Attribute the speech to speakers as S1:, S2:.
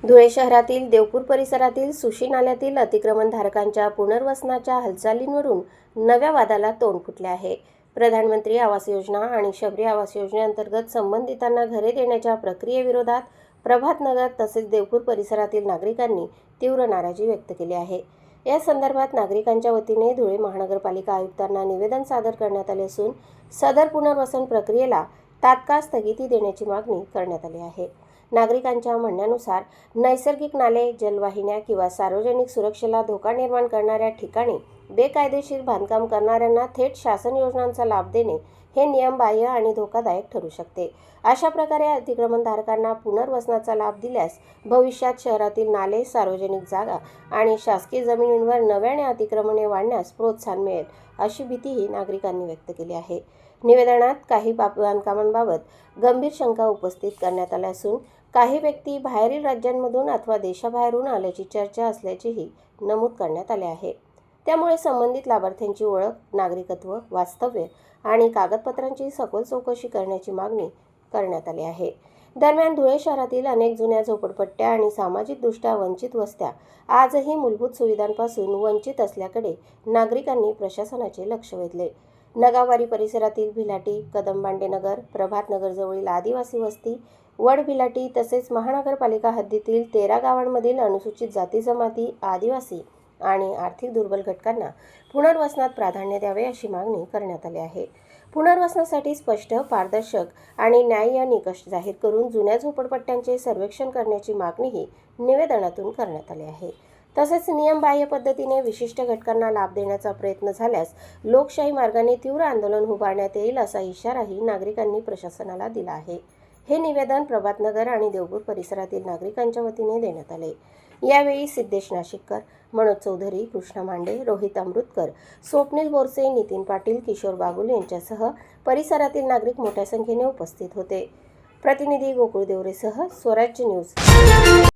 S1: धुळे शहरातील देवपूर परिसरातील सुशी नाल्यातील अतिक्रमणधारकांच्या पुनर्वसनाच्या हालचालींवरून नव्या वादाला तोंड फुटले आहे। प्रधानमंत्री आवास योजना आणि शबरी आवास योजनेअंतर्गत संबंधितांना घरे देण्याच्या प्रक्रियेविरोधात प्रभातनगर तसेच देवपूर परिसरातील नागरिकांनी तीव्र नाराजी व्यक्त केली आहे। या संदर्भात नागरिकांच्या वतीने धुळे महानगरपालिका आयुक्तांना निवेदन सादर करण्यात आले असून सदर पुनर्वसन प्रक्रियेला तात्काळ स्थगिती देण्याची मागणी करण्यात आली आहे। नागरिकांच्या म्हणण्यानुसार नैसर्गिक नाले, जलवाहिन्या किंवा सार्वजनिक सुरक्षेला धोका निर्माण करणाऱ्या ठिकाणी बेकायदेशीर बांधकाम करणाऱ्यांना थेट शासन योजनांचा लाभ देणे हे नियमबाह्य आणि धोकादायक ठरू शकते। अशा प्रकारे अतिक्रमणधारकांना पुनर्वसनाचा लाभ दिल्यास भविष्यात शहरातील नाले, सार्वजनिक जागा आणि शासकीय जमिनींवर नव्याने अतिक्रमणे वाढण्यास प्रोत्साहन मिळेल, अशी भीतीही नागरिकांनी व्यक्त केली आहे। निवेदनात काही बांधकामांबाबत गंभीर शंका उपस्थित करण्यात आल्या असून काही व्यक्ती बाहेरील राज्यांमधून अथवा देशाबाहेरून आल्याची चर्चा असल्याचेही नमूद करण्यात आले आहे। त्यामुळे संबंधित लाभार्थ्यांची ओळख, नागरिकत्व, वास्तव्य आणि कागदपत्रांची सखोल चौकशी करण्याची मागणी करण्यात आली आहे। दरम्यान धुळे शहरातील अनेक जुन्या झोपडपट्ट्या आणि सामाजिकदृष्ट्या वंचित वस्त्या आजही मूलभूत सुविधांपासून वंचित असल्याकडे नागरिकांनी प्रशासनाचे लक्ष वेधले। नगावारी परिसरातील भिलाटी, कदमबांडेनगर, प्रभातनगरजवळील आदिवासी वस्ती, वडभिलाटी तसेच महानगरपालिका हद्दीतील 13 गावांमधील अनुसूचित जाती जमाती, आदिवासी आणि आर्थिक दुर्बल घटकांना पुनर्वसनात प्राधान्य द्यावे अशी मागणी करण्यात आली आहे। पुनर्वसनासाठी स्पष्ट, पारदर्शक आणि न्याय्य निकष जाहीर करून जुन्या झोपडपट्ट्यांचे सर्वेक्षण करण्याची मागणीही निवेदनातून करण्यात आली आहे। तसेच नियमबाह्य पद्धतीने विशिष्ट घटकांना लाभ देण्याचा प्रयत्न झाल्यास लोकशाही मार्गाने तीव्र आंदोलन उभारण्यात येईल असा इशाराही नागरिकांनी प्रशासनाला दिला आहे। हे निवेदन प्रभातनगर आणि देवपूर परिसरातील नागरिकांच्या वतीने देण्यात आले। यावेळी सिद्धेश नाशिककर, मनोज चौधरी, कृष्णा मांडे, रोहित अमृतकर, स्वप्नील बोरसे, नितीन पाटील, किशोर बागुल यांच्यासह परिसरातील नागरिक मोठ्या संख्येने उपस्थित होते। प्रतिनिधी गोकुळ देवरेसह स्वराज्य न्यूज।